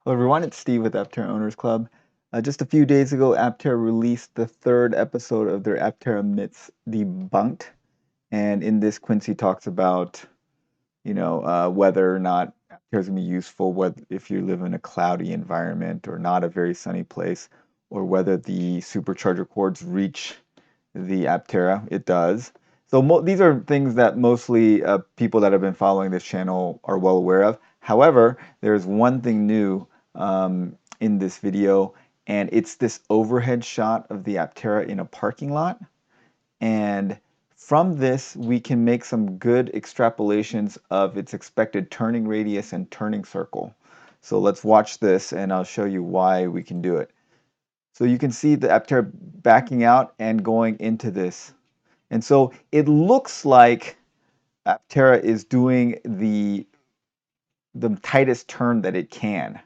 Hello everyone, it's Steve with Aptera Owners Club. Just a few days ago, Aptera released the third episode of their Aptera Myths Debunked, and in this, Quincy talks about, whether or not Aptera is going to be useful, whether if you live in a cloudy environment or not a very sunny place, or whether the supercharger cords reach the Aptera. It does. So these are things that mostly people that have been following this channel are well aware of. However, there's one thing new in this video, and it's this overhead shot of the Aptera in a parking lot. And from this, we can make some good extrapolations of its expected turning radius and turning circle. So let's watch this, and I'll show you why we can do it. So you can see the Aptera backing out and going into this. And so it looks like Aptera is doing the tightest turn that it can.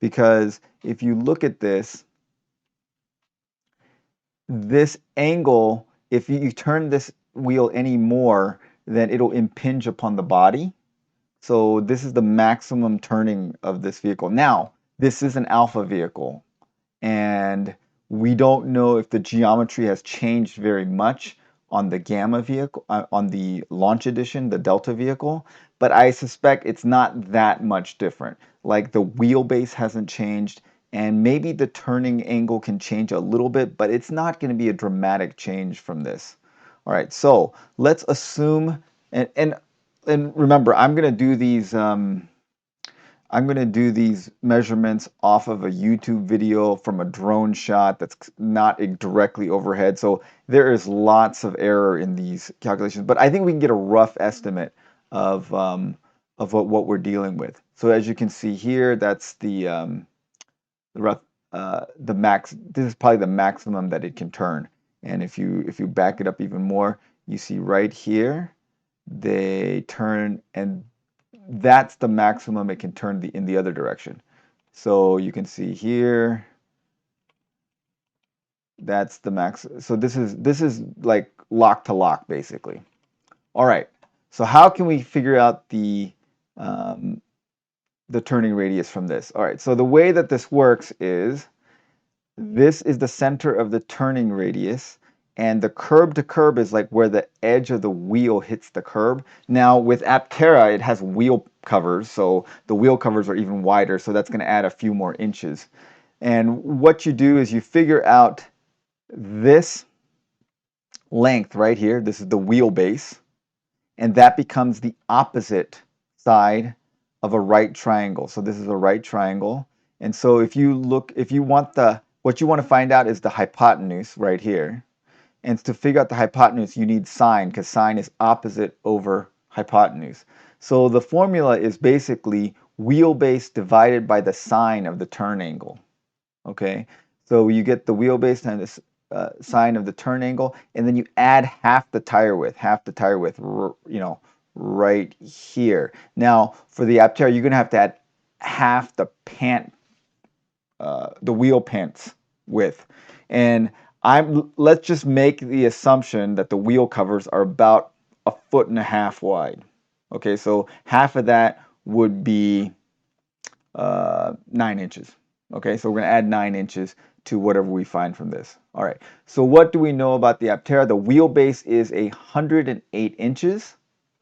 Because if you look at this angle, if you turn this wheel any more, then it'll impinge upon the body. So this is the maximum turning of this vehicle. Now, this is an alpha vehicle, and we don't know if the geometry has changed very much on the Gamma vehicle, on the launch edition, the Delta vehicle, but I suspect it's not that much different. Like the wheelbase hasn't changed, and maybe the turning angle can change a little bit, but it's not going to be a dramatic change from this. All right, so let's assume, and remember, I'm going to do these. I'm going to do these measurements off of a YouTube video from a drone shot that's not directly overhead. So there is lots of error in these calculations, but I think we can get a rough estimate of what we're dealing with. So as you can see here, that's the rough the max. This is probably the maximum that it can turn. And if you back it up even more, you see right here they turn, and that's the maximum it can turn in the other direction. So you can see here, that's the max. So this is like lock to lock basically. All right. So how can we figure out the turning radius from this? All right. So the way that this works is this is the center of the turning radius, and the curb to curb is like where the edge of the wheel hits the curb. Now with Aptera, it has wheel covers, so the wheel covers are even wider, so that's going to add a few more inches. And what you do is you figure out this length right here. This is the wheelbase, and that becomes the opposite side of a right triangle. So this is a right triangle. And so if you want what you want to find out is the hypotenuse right here. And to figure out the hypotenuse, you need sine, because sine is opposite over hypotenuse. So the formula is basically wheelbase divided by the sine of the turn angle. Okay, so you get the wheelbase times the sine of the turn angle, and then you add half the tire width, right here. Now for the Aptera, you're going to have to add half the the wheel pants width. And let's just make the assumption that the wheel covers are about 1.5 feet wide. Okay, so half of that would be 9 inches. Okay, so we're going to add 9 inches to whatever we find from this. All right, so what do we know about the Aptera? The wheelbase is 108 inches.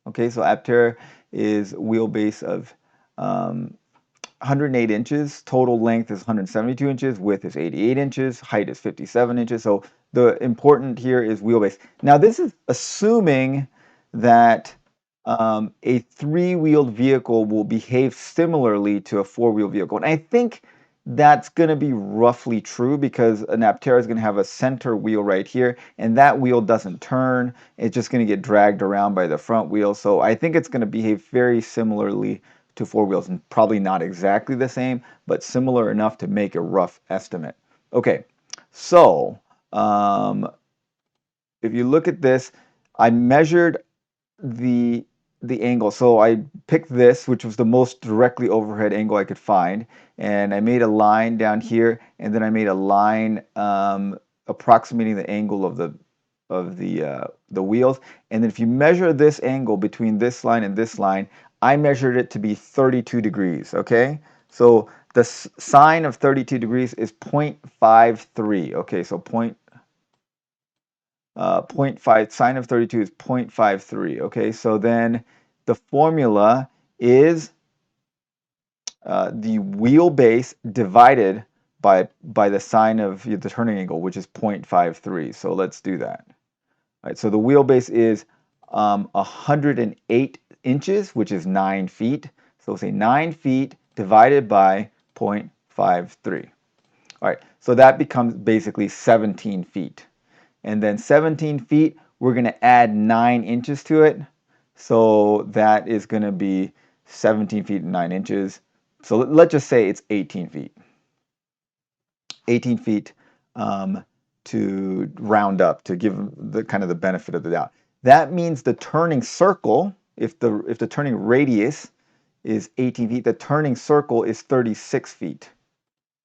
Okay, so Aptera is wheelbase of 108 inches. Total length is 172 inches. Width is 88 inches. Height is 57 inches. So the important here is wheelbase. Now this is assuming that a three-wheeled vehicle will behave similarly to a four-wheel vehicle. And I think that's going to be roughly true, because an Aptera is going to have a center wheel right here, and that wheel doesn't turn. It's just going to get dragged around by the front wheel. So I think it's going to behave very similarly to four wheels, and probably not exactly the same, but similar enough to make a rough estimate. Okay, so if you look at this, I measured the angle. So I picked this, which was the most directly overhead angle I could find, and I made a line down here, and then I made a line approximating the angle of the wheels. And then if you measure this angle between this line and this line, I measured it to be 32 degrees. Okay, So the sine of 32 degrees is 0.53. Okay, so 0.5, sine of 32 is 0.53. Okay, so then the formula is the wheelbase divided by the sine of the turning angle, which is 0.53. So let's do that. All right, so the wheelbase is 108 inches, which is 9 feet. So we'll say 9 feet divided by 0.53. All right, so that becomes basically 17 feet. And then 17 feet, we're going to add 9 inches to it. So that is going to be 17 feet and 9 inches. So let's just say it's 18 feet. 18 feet to round up, to give the kind of the benefit of the doubt. That means the turning circle, if the turning radius is 18 feet, the turning circle is 36 feet.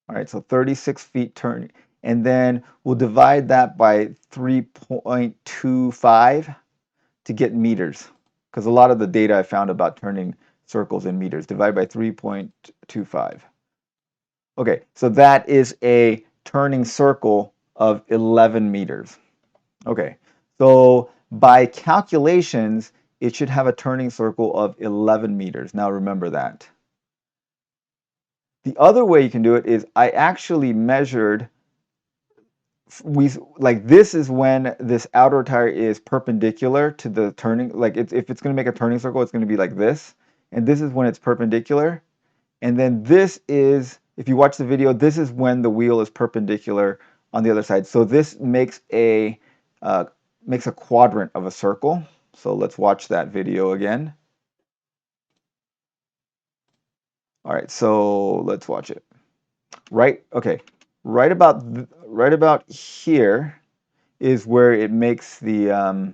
All right, so 36 feet turn, and then we'll divide that by 3.25 to get meters, because a lot of the data I found about turning circles in meters. Divide by 3.25. Okay, so that is a turning circle of 11 meters. Okay, so by calculations, it should have a turning circle of 11 meters. Now remember that. The other way you can do it is I actually measured, like this is when this outer tire is perpendicular to the turning, like if it's going to make a turning circle, it's going to be like this. And this is when it's perpendicular. And then this is, if you watch the video, this is when the wheel is perpendicular on the other side. So this makes a quadrant of a circle. So let's watch that video again. All right, so let's watch it. Okay, right about here is where it makes the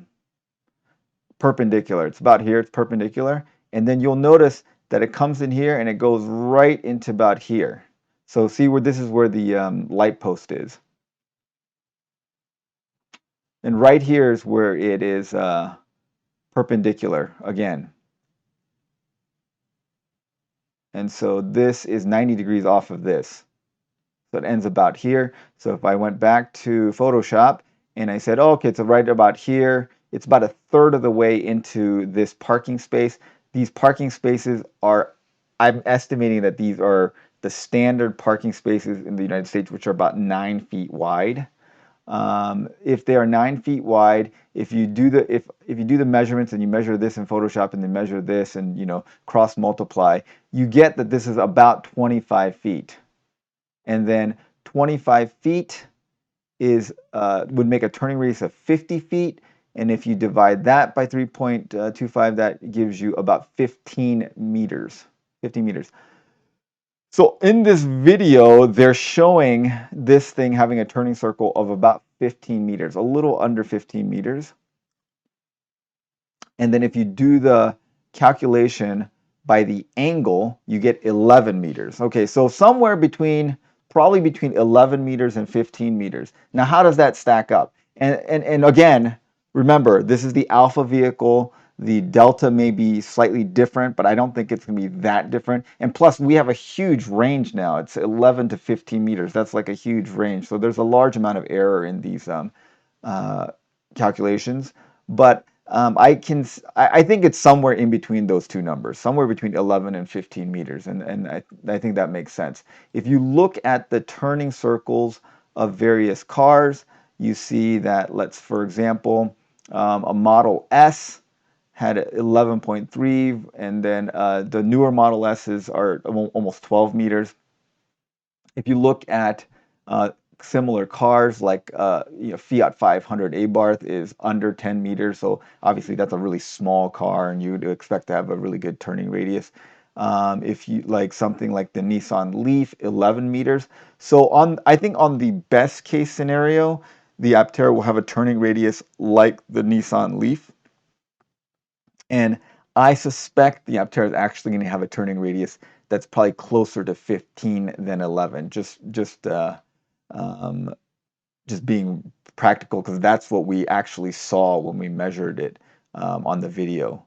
perpendicular. It's about here, it's perpendicular. And then you'll notice that it comes in here and it goes right into about here. So see where this is where the light post is. And right here is where it is perpendicular again. And so this is 90 degrees off of this. So it ends about here. So if I went back to Photoshop and I said, oh, okay, it's right about here. It's about a third of the way into this parking space. These parking spaces are, I'm estimating that these are the standard parking spaces in the United States, which are about 9 feet wide. If they are 9 feet wide, if you do the measurements and you measure this in Photoshop and then measure this and cross multiply, you get that this is about 25 feet. And then 25 feet is would make a turning radius of 50 feet. And if you divide that by 3.25, that gives you about 15 meters. 15 meters. So in this video, they're showing this thing having a turning circle of about 15 meters, a little under 15 meters. And then if you do the calculation by the angle, you get 11 meters. Okay, so somewhere probably between 11 meters and 15 meters. Now, how does that stack up? And again, remember, this is the alpha vehicle. The delta may be slightly different, but I don't think it's going to be that different. And plus, we have a huge range now. It's 11 to 15 meters. That's like a huge range. So there's a large amount of error in these calculations. But I think it's somewhere in between those two numbers, somewhere between 11 and 15 meters, and I think that makes sense. If you look at the turning circles of various cars, you see that, for example, a Model S had 11.3, and then the newer Model S's are almost 12 meters. If you look at similar cars like Fiat 500 Abarth is under 10 meters, so obviously that's a really small car and you'd expect to have a really good turning radius. If you like something like the Nissan Leaf, 11 meters. So I think on the best case scenario, the Aptera will have a turning radius like the Nissan Leaf. And I suspect the Aptera is actually going to have a turning radius that's probably closer to 15 than 11. Just being practical, because that's what we actually saw when we measured it on the video.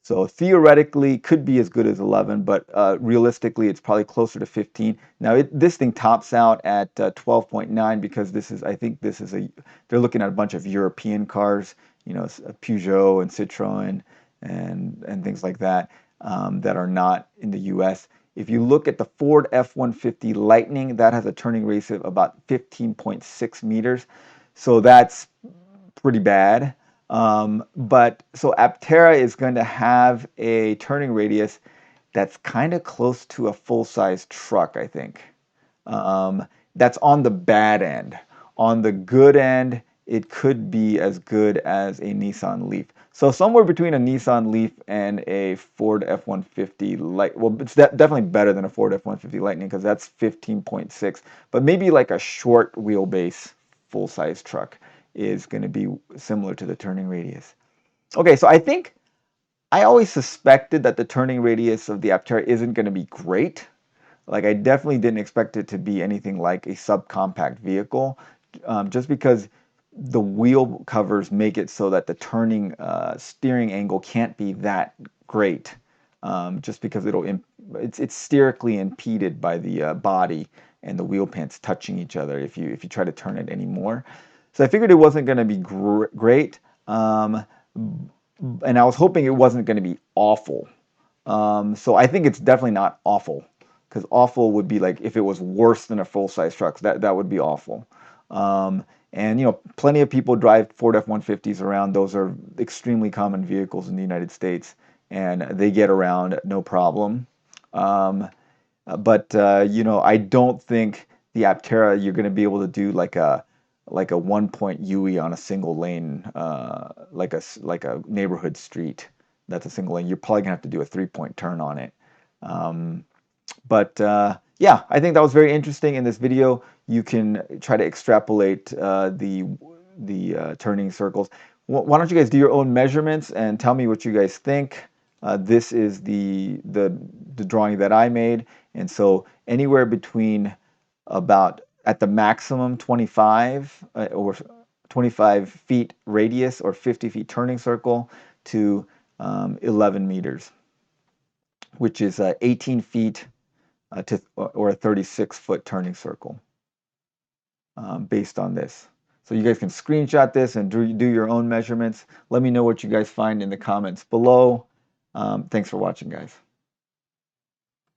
So theoretically, could be as good as 11, but realistically, it's probably closer to 15. Now, this thing tops out at 12.9 because this is, I think this is they're looking at a bunch of European cars, you know, Peugeot and Citroen and things like that that are not in the U.S. If you look at the Ford F-150 Lightning, that has a turning radius of about 15.6 meters. So that's pretty bad. But so Aptera is going to have a turning radius that's kind of close to a full-size truck, I think. Um, that's on the bad end. On the good end, it could be as good as a Nissan Leaf. So somewhere between a Nissan Leaf and a Ford F-150 Light. Well, it's definitely better than a Ford F-150 Lightning because that's 15.6. But maybe like a short wheelbase full-size truck is going to be similar to the turning radius. Okay, so I think I always suspected that the turning radius of the Aptera isn't going to be great. Like I definitely didn't expect it to be anything like a subcompact vehicle, just because the wheel covers make it so that the turning steering angle can't be that great, just because it's sterically impeded by the body and the wheel pants touching each other if you try to turn it anymore. So I figured it wasn't going to be great, and I was hoping it wasn't going to be awful. So I think it's definitely not awful, because awful would be like if it was worse than a full-size truck. That would be awful. And you know, plenty of people drive Ford F-150s around. Those are extremely common vehicles in the United States, and they get around no problem. Um, but you know, I don't think the Aptera you're going to be able to do like a 1-point UE on a single lane, like a neighborhood street. That's a single lane. You're probably gonna have to do a 3-point turn on it. Um, but yeah, I think that was very interesting. In this video, you can try to extrapolate the turning circles. Why don't you guys do your own measurements and tell me what you guys think? This is the drawing that I made, and so anywhere between about at the maximum 25 or 25 feet radius or 50 feet turning circle to 11 meters, which is 18 feet or a 36-foot turning circle based on this. So you guys can screenshot this and do your own measurements. Let me know what you guys find in the comments below. Thanks for watching, guys.